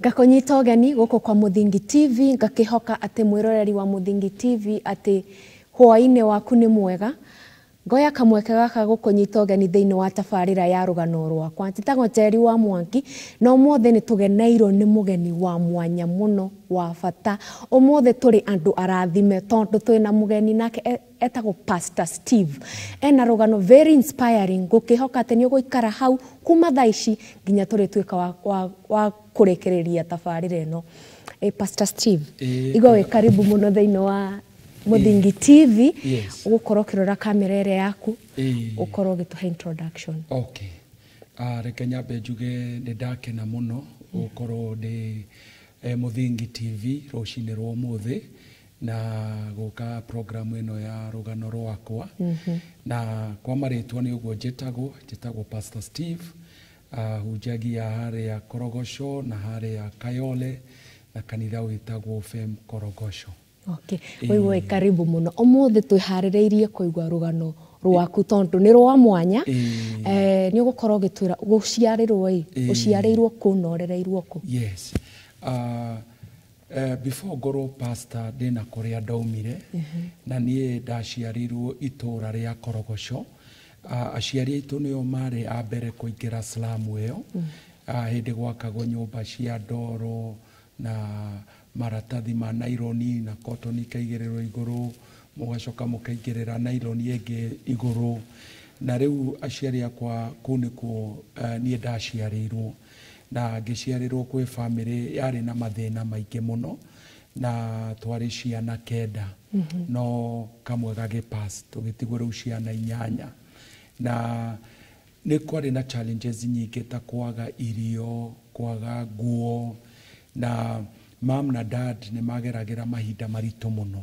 Ngakonyita ũgeni gũkũ kwa Mwangiee TV, ngakihoka ati mwiroreri wa Mwangiee TV ati hwainĩ waku nĩ mwega. Ngoya kamweke gaka gũkonyita ũgeni thĩinĩ wa tabarĩra ya rũgano rwakwa. Njĩtagwo Njeri wa Mwangi, na ũmũthĩ nĩ tũgeneirwo nĩ mũgeni wa mwanya mũno wa bata. Ũmũthĩ tũrĩ andũ arathime tondũ twĩna mũgeni nake etagwo Pastor Steve. Ena rũgano very inspiring, ngũkĩhoka atĩ nĩ ũgũikara hau kuma thaa ici nginya tũrĩtuĩka wa kũrekereria tabarĩra ĩno. Pastor Steve, igwe karibu mũno thĩinĩ wa Mwangiee TV. Ukorwo kirora kamera ĩrĩa yaku, ukorwo gĩtuhe introduction. Okay. Reke nyambe njuge nĩ ndakena mũno ukorwo ndĩ Mwangiee TV rũcinĩ rwa ũmũthĩ na gũka program ĩno ya rũgano rwakwa. Na kwa marĩtwa nĩ ũguo njĩtagwo Pastor Steve, hunjagia harĩa Korogosho na harĩa Kayole na kanitha wĩtagwo Fem Korogosho. Okay. Wewe karibu muno. Ũmũthĩ twĩharĩrĩirie kũigua rũgano rwaku tondu nĩ rwa mwanya. Nĩ ũgũkorwo gĩtwĩra gũciarĩrwo ũciarĩirwo kũ na ũrereirwo kũ? Yes. Before ngorwo pastor ndĩna kũrĩa ndaumire, na niĩ ndaciarĩirwo itũũra rĩa Korogosho. Aciari aitũ nĩo marĩ a mbere kũingĩra slum ĩyo. Hĩndĩ gwakagwo nyũmba cia ndoro na maratathi ma naironi na cotton ikaigĩrĩrwo igũrũ, mũgacoka mũkaigĩrĩra naironi ĩngĩ igũrũ. Na rĩu aciari akwa kũu nĩkuo niĩ ndaciarĩirwo, na ngĩciarĩrwo kwĩ bamĩrĩ yarĩ na mathĩna maingĩ mũno, na twarĩ ciana 9 no kamwe gagĩpass, tũgĩtigwo rĩu ciana 8. Na nĩ kwarĩ na challenges nyingĩ ta kwaga irio, kwaga nguo, na mam na dad nĩ mageragĩra mahinda maritũ mũno.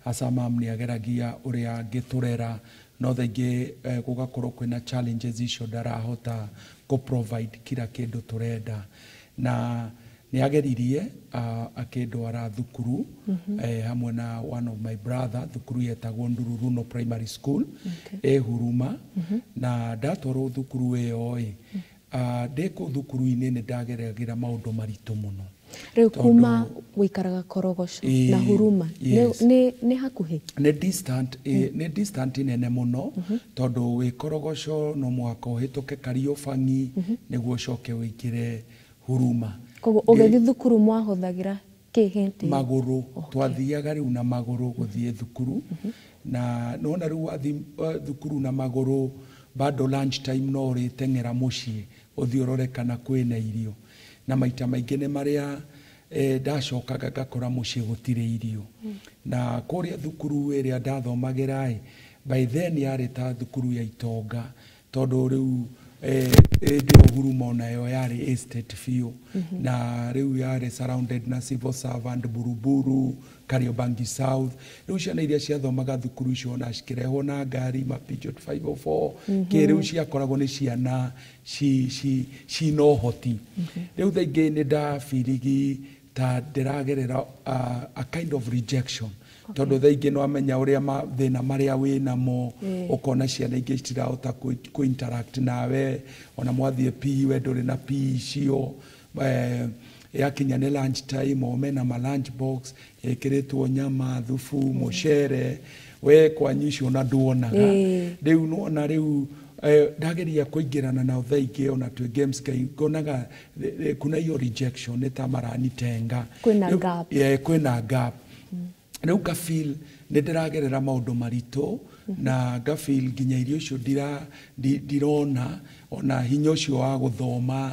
Asa mam nĩ ageragia ũrĩa angĩtũrera, no thaingĩ gũgakorwo kwĩna challenges icio ndarahota kũ-provide kila kĩndũ tũrenda. Na nĩ ageririe akĩndwara thukuru hamwe na one of my brother, thukuru yetagwo Ndururuno Primary School Huruma. Na ndatwarwo thukuru ĩyo ndĩkũ thukuru-inĩ nĩ ndageragĩra maũndũ maritũ mũno. Rĩu kuma wĩikaraga Korogosho na Huruma nĩ hakuhĩ? Nĩ distant nene mũno, tondũ wĩ Korogosho no mũhaka ũhĩtũke Kariũbangi nĩguo ũcoke wĩingĩre Huruma. Koguo ũgĩthiĩ thukuru mwahũthagĩra kĩ hĩndĩ? Magũrũ. Twathiaga rĩu na magũrũ gũthiĩ thukuru. Na nona rĩu wathiĩ thukuru na magũrũ, bado lunch time no ũrĩteng'era mũciĩ ũthiĩ ũrore kana kwĩna irio. Na maita maingĩ nĩ marĩa ndacokaga ngakora mũciĩ gũtirĩ irio. Na kũrĩa thukuru ĩrĩa ndathomagĩra by then yarĩ ta thukuru ya itonga, tondũ rĩu ndio Huruma nayo yarĩ estate biũ. Na rĩu yarĩ surrounded na civil servant, Buruburu, Kariobangi South. Rĩu ciana iria ciathomaga thukuru icio na cikĩrehwo na ngari ma Peugeot 504 kĩrĩu ciakoragwo nĩ ciana cina ũhoti. Rĩu thaingĩ nĩ ndafirigi ta ndĩragerera a kind of rejection, tondũ thaingĩ no amenya ũrĩa mathĩna marĩa wĩnamo, ũkona ciana ingĩ citirahota ku-interact nawe, ona mwathiĩ PE we ndũrĩ na PE icio. Yakinya nĩ lunch time o mena ma lunch box ĩkĩrĩtwo nyama, thubu, mũcere, we kwanyu icio na nduonaga. Rĩu nuona rĩu ndageria kũingĩrana nao thaingĩ ona twĩ games ngonaga kuna hiyo rejection nĩ ta maranitenga. Kwĩna gap. Rĩu ngafeel nĩ ndĩragerera maũndũ maritũ, na ngafeel nginya irio icio ndirona, ona hinya ũcio wa gũthoma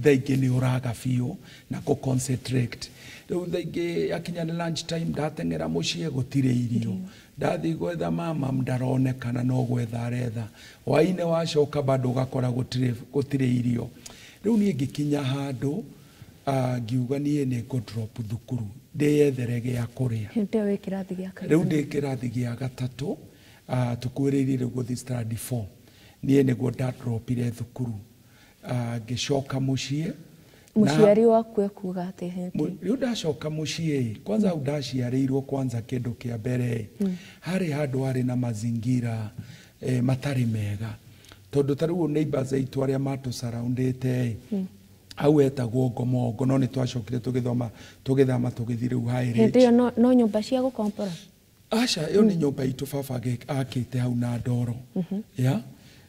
thaingĩ nĩ ũraga biũ na kũ-concentrate. Rĩu thaingĩ yakinya nĩ lunch time ndateng'era mũciĩ gũtirĩ irio. Ndathiĩ gwetha mama ndaronekana, no gwetha aretha. Hwainĩ wacoka bado ũgakora gũtirĩ irio. Rĩu niĩ ngĩkinya handũ ngiuga niĩ nĩ ngũ-drop thukuru ndĩyethere gĩa kũrĩa. Rĩu ndĩ kĩrathi gĩa gatatũ, tũkuĩrĩirie rĩu gũthiĩ standard 4. Niĩ nĩguo ndadropire thukuru. Ngĩcoka mũciĩ. Mũciari waku ekuga atĩ hĩndĩ? Rĩu ndacoka mũciĩ, kwanza ndaciarĩirwo kwanza kĩndũ kĩa mbere. Harĩ handũ harĩ na mazingira matarĩ mega. Tondũ ta rĩu neighbors aitũ arĩa matũ surroundĩte au etagwo Ngomongo no ni twacokire tugithama tugithii riu high range Hindi no nyumba cia gukompora aca iyo ni nyumba itu baba akite hau na ndoro ya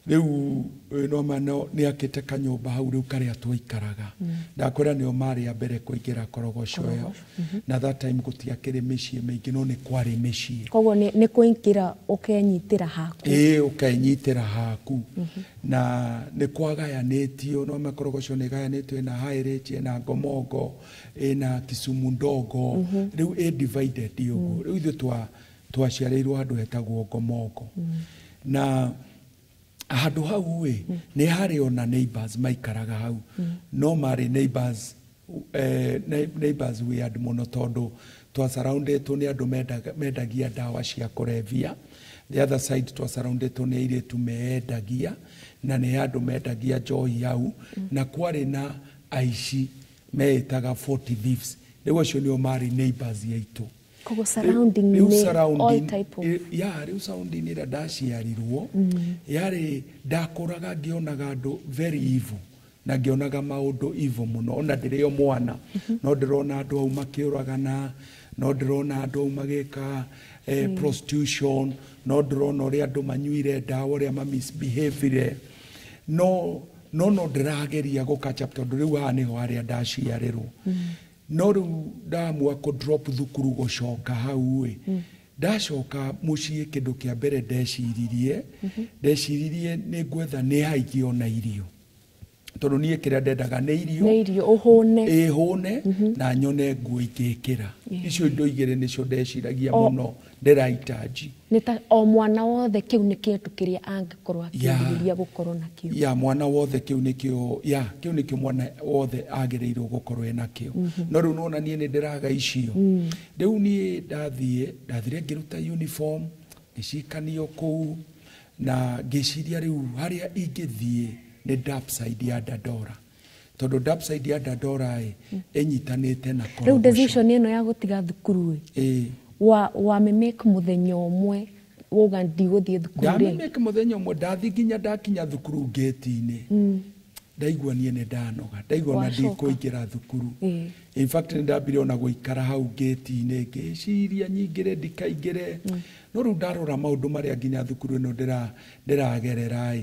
riu no ni akite kanyumba hau riu karia twaikaraga ndakwira nio mari ya mbere kuingira korogoco yo na that time gutiakire micii maingi no ni kwari micii koguo ni kuingira ukenyitira haku ukenyitira haku na ni kwagayanitio no makorogoco ni gayanitio na high range na Ngomongo na Kisumu ndogo riu divided yogo riu ithu twaciarirwo handu hetagwo Ngomongo na handu hau ni hari ona neighbors maikaraga hau no mari neighbors weird muno tondu twa surrounded ni andu mendagia dawa cia kurevia the other side twa surrounded ni airitu mendagia na ni andu mendagia njohi hau na kwari na aici meitaga 40 thieves riu acio nio mari neighbors yaitu kogo surrounding all type of riu surrounding ira ndaciarirwo yari ndakuraga ngionaga andu very evil na ngionaga maundu evil muno ona ndirio mwana no ndirona andu au makiuragana no ndirona andu au magika prostitution no ndirona uri andu manyuire ndawa uri misbehavire no ndirageria gukacha tondu riu haniho haria ndaciarirwo no riu ndamua ku drop thukuru gucoka hau ndacoka mucii kindu kia mbere ndeciririe ni gwetha ni haigi ona irio tondu nie kiria ndendaga ni irio uhune na nyone nguo ingikira icio indo igire nicio ndeciragia muno ndiraitaji nita o mwana wothe kiu ni kintu kiria angikorwo akiriria gukorwo nakio mwana wothe kiu nikio mwana wothe agireirwo gukorwo enakio no riu nona nie ni ndiraga icio riu nie ndathire ngiruta uniform ngicikanio kuu na ngiciria riu haria ingithie ni Dapside ya Dandora tondu Dapside ya Dandora enyitanite na korogoco riu decision ino ya gutiga thukuru wa make muthenya umwe woga ndiguthie thukuru ri make muthenya umwe ndathi nginya ndakinya thukuru gate-ini ndaigua nie ni ndanoga ndaigua na ndikuingira thukuru in fact ndambire ona guikara hau gate-ini ngiciria nyingire ndikaingire no riu ndarora maundu maria nginya thukuru ino ndiragerera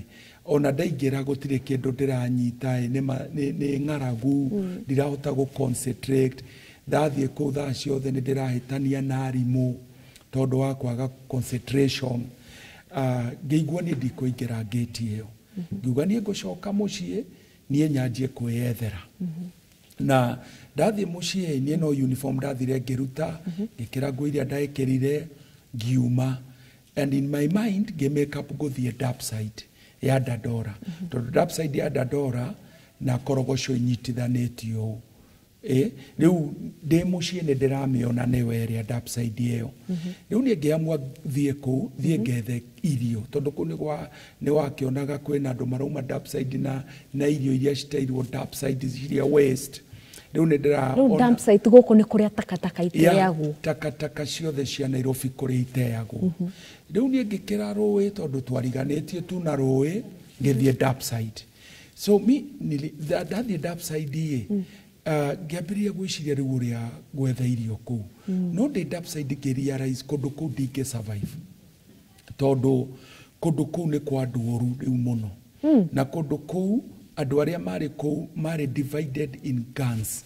ona ndaingira gutire kindu ndiranyita ni ngaragu ndirahota gu concentrate ndathie ku thaa ciothe ni ndirahitania na arimu tondu wa kwaga concentration ngeigua ni ndikuingira gate iyo ngiuga ni ngucoka mucii nie nyanjie kwiyethera na ndathie mucii nie no uniform ndathire ngiruta ngikira nguo iria ndaikirire ngiuma and in my mind ge make up guthie Dapside ya Dandora tondu Dapside ya Dandora na korogoco inyitithanitio riu ndi mucii ni ndiramiona ni weria Dapside iyo riu ni ngiamua thie ngethe irio tondu ku ni wakionaga kwina andu marauma Dapside na irio iria citairwo Dapside ciria west riu ni ndiraona Dapside guku ni kuria takataka iteagwo takataka ciothe cia Nairobi kuria iteagwo riu ni ngikira rui tondu twariganitie tu na rui ngithie Dapside so ndathie Dapside ngiambiria gwiciria riu uria gwetha irio kuu no ndi Dapside ngirealize kundu kuu ndingi survive tondu kundu kuu ni kwa andu oru riu muno na kundu kuu andu aria mari divided in guns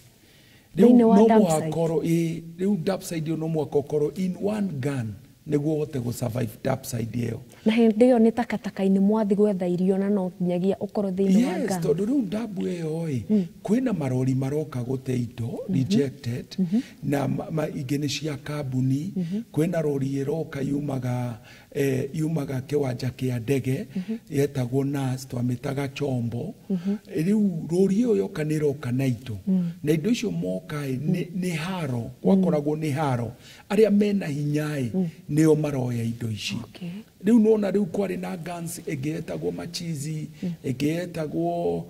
riu Dapside no mwakokoro in one gun niguo hote go survive Dapside iyo na hindi yo ni takataka-ini mwathi gwetha irio na no nyagia ukoro thiini wa gun tondu riu ndabu iyo kwina marori maroka gute indo rejected na ingi ni cia kambuni kwina rori iroka yumaga kiwanja kia ndege yetagwo nas twamitaga chombo riu rori iyo yoka ni roka na indo na indo icio moka ni haro wakoragwo ni haro aria mena hinya nio maroya indo ici riu nona riu kwari na guns egetagwo machizi egetagwo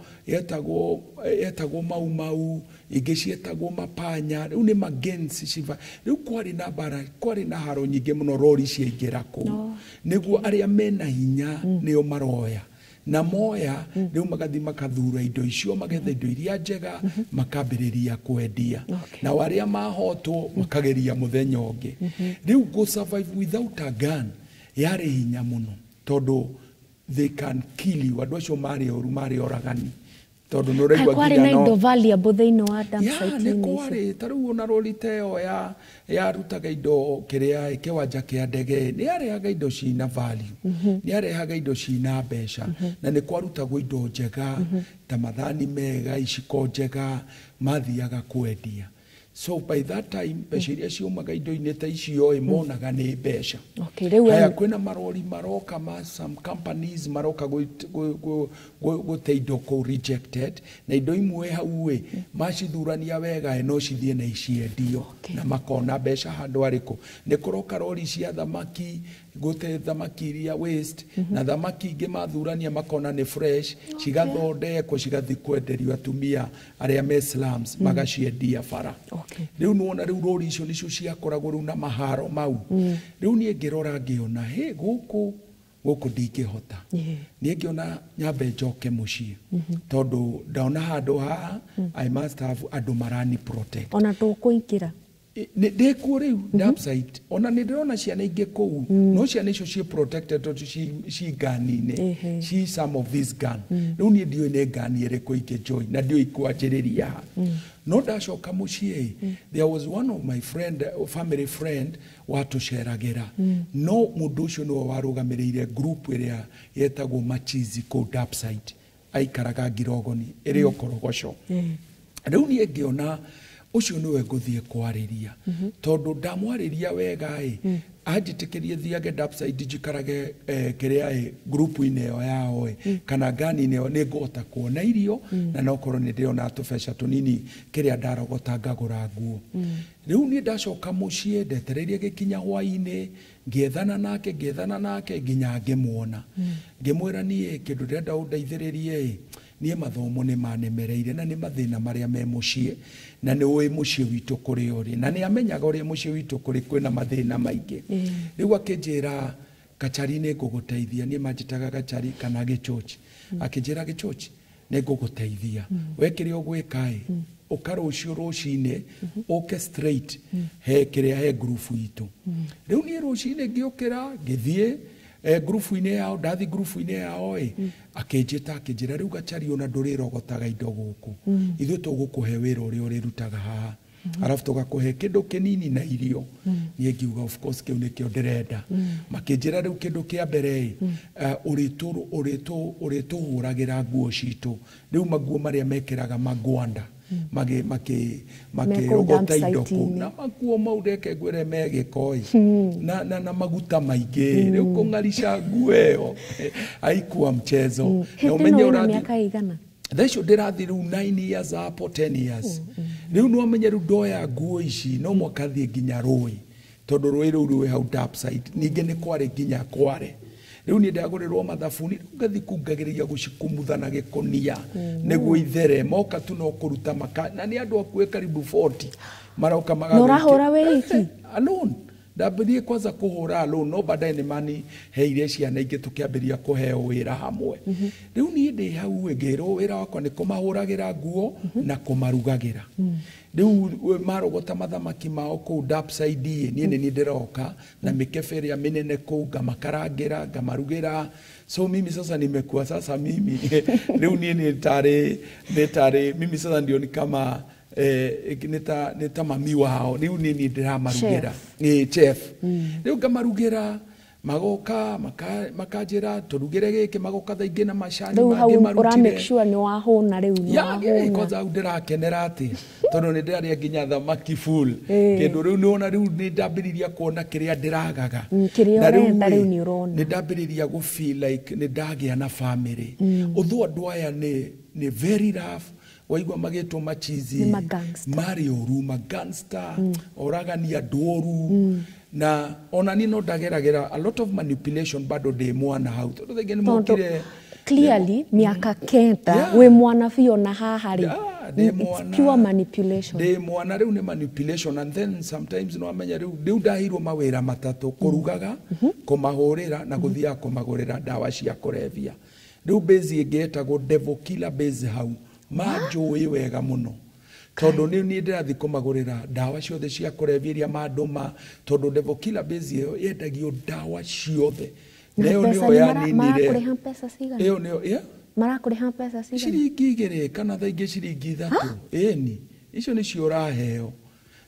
mau igicietagwo mapanya riu ni magensi civa riu kwari na bara kwari na haro nyingi muno rori ciaingira ku niguo aria mena hinya nio maroya na moya riu magathi makathura indo icio magetha indo iria njega makambiriria kwendia na waria mahotwo makageria muthenya ungi riu go survive without a gun yari hinya muno tondu they can kill you andu acio mari oragani tondu no regwa kwari na indo valuable thĩinĩ wa dump site ni kwari taru ona rolite yo ya rutaga indo kiria kiwanja kia ndege ni arehaga indo cina value ni arehaga indo cina mbeca na ni kwarutagwo indo njega ta mathani mega iciko njega mathiaga kwendia. So by that time mbeca iria ciumaga indo-inĩ ta icio monaga nĩ mbeca. Haya kwĩna marori maroka some companies maroka gũte indo kũu rejected na indo imwe hau macithurania wega no cithiĩ na iciendio na makona mbeca handũ arĩkũ. Nĩ kũroka rori cia thamaki gũte thamaki iria waste na thamaki ingĩ mathurania makona nĩ fresh cigathondekwo cigathi kwenderio atumia arĩa me slums magaciendia bara. Riu nuona riu rori icio nicio ciakoragwo riu na maharo mau riu nie ngirora ngiona he guku ndingihota nie ngiona nyambe njoke mucii tondu ndaona handu ha I must have andu marani protect ona tukuinkira ndikuo riu dump site ona ndirona ciana ingĩ kũu no ciana icio ci protected tondu ci gunine ci some of this gun riu nie ndio ne gun ĩrĩkũ ingĩjoin na ndio ikwanjĩrĩria no ndacoka mucii there was one of my family friend watuceragĩra no mundu ucio no warũgamĩrĩire group ĩrĩa yetagwo machizi kũu dump site aikaraga Ngirogoni ĩrĩ Okorogoco riu nie ngiona ucio niwe nguthie kwarĩria tondu ndamwarĩria wega anjĩtĩkĩrie thiage dump site njikarage kiria group-inĩ ĩyo yao kana ngani-inĩ ĩyo nĩngũhota kuona irio na nokorwo nĩ ndĩrona tũbeca tũnini kĩrĩa ndarogota ngagũra nguo. Riu niĩ ndacoka mũciĩ ndetereirie gĩkinya hwaĩ-inĩ ngĩethana nake nginya ngĩmuona ngĩmwĩra niĩ kĩndũ ndĩrenda ũndeithĩrĩrie niĩ mathomo nĩ manemereire na nĩ mathĩna marĩa me mũciĩ na nĩ ũĩ mũciĩ witũ kũrĩ ũrĩ na nĩ amenyaga ũrĩa mũciĩ witũ kũrĩ kwĩna mathĩna maingĩ. Rĩu akĩnjĩra Gachari nĩ ngũgũteithia niĩ manjĩtaga Gachari kana Gĩchũchi akĩnjĩra Gĩchũchi nĩ ngũgũteithia we kĩrĩa ũgwĩka ũkarũcio rũcinĩ ũke straight he group itũ. Rĩu niĩ rũcinĩ ngĩũkĩra ngĩthiĩ group-inĩ yao ndathi group-inĩ yao akĩnjĩta akĩnjĩra rĩu Gachari ona ndũrĩrogotaga indo gũkũ ithuĩ tũgũkũhe wĩra ũrĩa ũrĩrutaga haha arabu tũgakũhe kĩndũ kĩnini na irio. Niĩ ngiuga of course kĩu nĩkĩo ndĩrenda. Makĩnjĩra rĩu kĩndũ kĩa mbere ũrĩtũhũragĩra nguo citũ rĩu maguo marĩa mekĩraga magwanda makĩrogota indo kũu na makuo mau reke ngwĩre megĩko na maguta maingĩ rĩu kũng'arisha nguo ĩyo haikuwa mchezo. Na ũmenye ũrathi thaicio ndĩrathi rĩu 9 years hapo 10 years rĩu no ũmenye rĩu ndoya nguo ici no mwaka thiĩ nginya rũĩ tondu rũĩ rũu rũĩ hau dump site ningĩ nĩ Kware nginya Kware. Riu ni ndagũrĩrwo mathabuni ngathi kungagĩrĩria gũcikumutha na gĩkonia nĩguo ithere moka tu no kũruta maka na nĩ andũ akuĩ karibu 40 maroka magathĩ. No rahũra wĩ iki alone ndambĩrĩrie kwanza kũhũra alone no baadaye nĩ mani heire ciana ingĩ tũkĩambĩrĩria kũheo wĩra hamwe. Riu niĩ ndĩ hau ngĩrwo wĩra wakwa nĩ kũmahũragĩra nguo na kũmarugagĩra. Riu marogota mathamaki mao kũu dump site niĩ nĩ ndĩroka na mĩkebe ĩrĩa mĩnene kũu ngamakarangĩra ngamarugĩra. So mimi sasa nimekuwa sasa mimi riu niĩ nĩ tarĩ mimi sasa ndio ni kama nita mami wao riu niĩ ndĩramarugĩra chef riu ngamarugĩra magoka makanjĩra tũrugĩre gĩkĩ magoka thaa ingĩ na macani mangĩ marutire. Ura make sure nĩ wahũna rĩu nĩ wahũna kwanza ndĩrakenera atĩ tondũ nĩ ndĩrarĩa nginya thamaki full kĩndũ rĩu nĩona rĩu nĩ ndambĩrĩria kuona kĩrĩa ndĩragaga na rĩu nĩ ũrona nĩ ndambĩrĩria gũ feel like nĩ ndagĩa na family ũthũ andũ aya nĩ very rough waigua magĩtwo machizi mari oru magangster oragania ndoru na ona ni no ndageragera a lot of manipulation bado de mwana hau tondu thengene mokire clearly miaka kenta we mwana fio na haha ri pure manipulation de mwana riu ni manipulation and then sometimes no amenya riu ndahirwo mawira matatu kurugaga kumahurira na guthia kumagurira ndawa cia kurevia riu base ingetagwo devil killer base hau manjũĩ wega mũno tondu ni ndirathi kumagurira dawa ciothe cia kulevya iria manduma tondu devil killer base iyo yendagio dawa ciothe leo nio yaninire iyo nio marakuriha pesa cigana ciringi 2 kana thaingĩ ciringi 3 eni icio ni cio raheo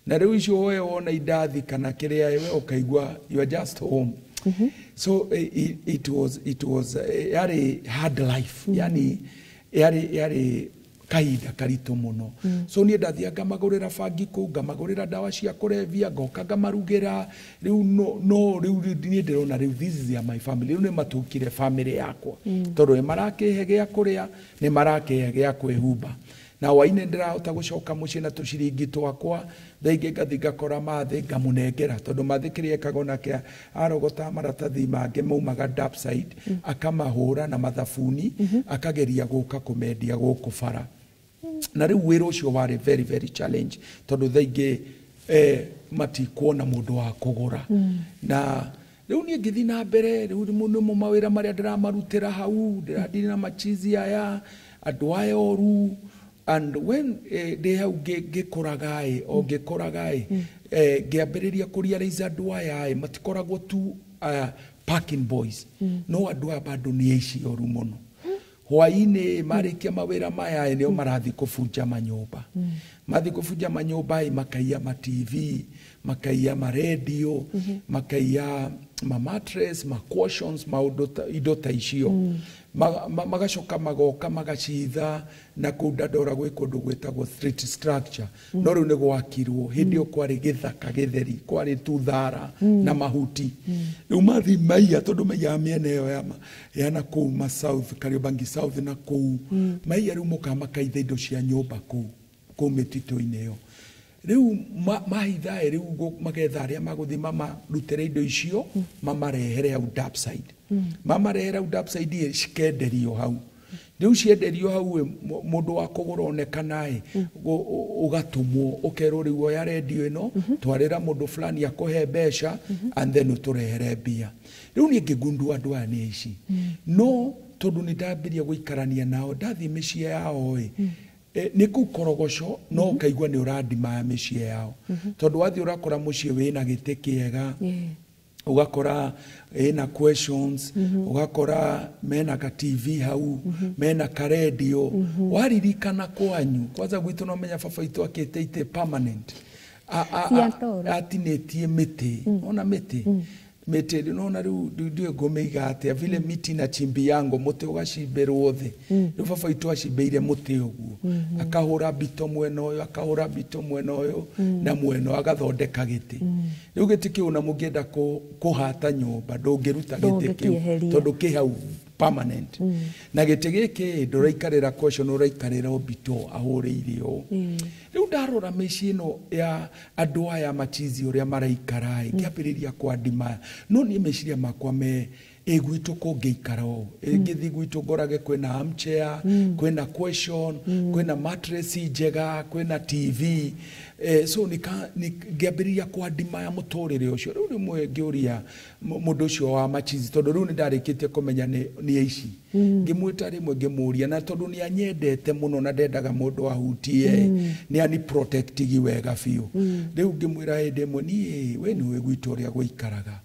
na riu icio we wona indathi kana kiria we ukaigua you are just home. So it was yari hard life yani yari kaida karito muno. So ni ndathia ngamagurira bangi ku ngamagurira dawa cia kulevya ngoka ngamarugira riu no riu ni ndirona riu this is my family riu ni matukire family yakwa tondu marakihe gya kuria ni marakihe gya kwihumba na waine ndirahota gucoka mucii na tuciringi twakwa thaingi ngathi ngakora mathi ngamunengera tondu mathikirie kagona kia arogota maratathi mange maumaga dapside akamahura na mathabuni akageria guka kumendia guku bara na riu wira ucio wari very very challenge tondu thaingi matikuona mundu wa kugura na riu ni ngithi na mbere riu mu mawira maria ndiramarutira hau ndiradiri na machizi aya andu aya oru. And when they have gekoragai or gekoragai geaberiria kuriariza andu aya matikoragwo tu parking boys no andu aya bado ni aici oru muno hwaine marikia mawira maya nio marathi kufunja manyumba mathi kufunja manyumba makaiya ma TV makaiya ma radio makaiya ma mattress ma cushions ma idota icio magacoka magoka magacitha na kundadora gwe kundu gwetagwo street structure no riu ni gwakirwo hindi kwari githaka githeri kwari tu thara na mahuti riu mathi maiya tondu maiya miene yo ya na kuu ma south Kariobangi south na kuu maiya riu muka makaitha indo cia nyumba kuu mitito-ini yo riu mahitha riu magetha aria maguthi marutire indo icio mamarehere au dapside mamarehera au dapside cikenderio hau riu cienderio hau mundu wa kugura onekana ugatumwo ukerwo riu oya radio ino twarira mundu fulani akuhe mbeca and then uturehere mbia riu ni ngigundu andu aya ni aici no tondu ni ndambiria guikarania nao ndathi micii yao ni kukorogoco no kaigua ni uradima micii yao tondu wathi urakora mucii wina gite kiega ugakora ina questions ugakora mena ka TV hau mena ka radio waririkana kwanyu kwanza gwitu no menya baba itu akite permanent atinetie miti ona miti mete nona riu ndio ngomeiga atia vile miti na chimbi yango muti ugacimberwo thi riu baba itu acimbeire muti uguo akahura bito mwena uyu akahura bito mwena uyu na mwena agathondeka giti riu giti kiu na mungienda kuhata nyumba ndungiruta giti kiu tondu ki hau permanent na giti giki nduraikarira caution uraikarira bito ahuriirio riu ndarora micii no ya andu aya machizi uria maraikara ngiambiriria kwandima no ni meciria makwa me gwitu kungiikara ngithi gwitu ngorage kwina armchair kwina question kwina mattress njega kwina TV so ngiambiriria kwandima ya muturire ucio riu rimwe ngiuria mundu ucio wa machizi tondu riu ni ndarikitie kumenya ni aici ngimwita rimwe ngimuria na tondu ni anyendete muno na ndendaga mundu ahutie ni ani protectigi wega fiu riu ngimwira hinde imwe ni we ni we gwitu uria gwiikaraga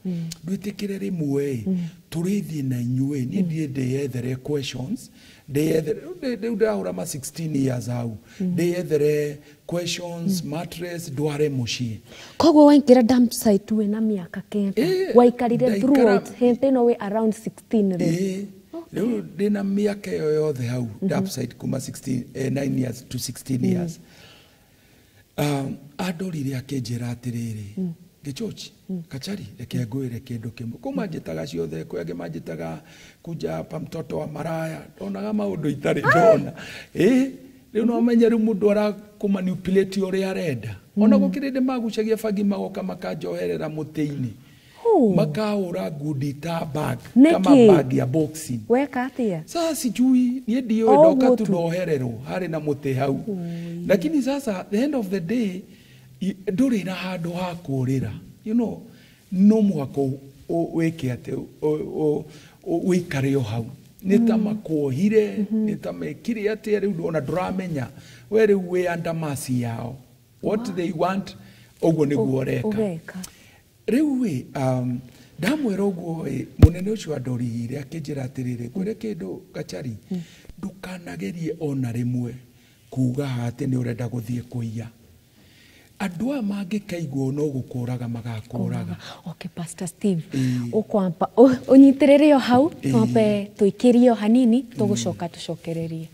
ndwitikire rimwe turithi na inyue ni ndiyethere questions riu ndahura ma 16 years hau ndiyethere questions mattress dware mucii koguo waingira dump site we na miaka kenda waikarire throughout hente no we around 16 riu ndina miaka yo yothe hau dump site kuma 9 years to 16 years adorire akenjira atiriri gichochi kachari reke ngwire kindu kimwe kuma njitaga ciothe kwenge manjitaga kuja hapa mtoto wa maraya ndonaga maundu itari ndona riu no menye riu mundu ara kumanipulate uri arenda ona gukirinde magucagia bangi magoka makanjoherera muti-ini makaura gudita bag kama bag ya boxing weka atia sasa sijui ni ndio ndoka tu ndoherero hari na muti hau lakini sasa the end of the day nduri na handu ha kurira you know no mwako weke ate wikare hau nä ta makuohire nä ta mekire atä rä u ona ndåramenya we rä u wä under mercy yao what they want åguo nä guo reka rä u ndamwä ra å guo må nene å cio andorire akä njä ra atä rä rä kwä re kä ndå Gachari ndukanagerie ona rä mwe kuga atä nä å renda gå thiä kå iya andå aya mangä kaigwo no gå kå raga magakå raga. Okay, Pastor Steve, å nyitä rä re o hau twambe tå ikä rie o hanini tå gå coka tå cokererie.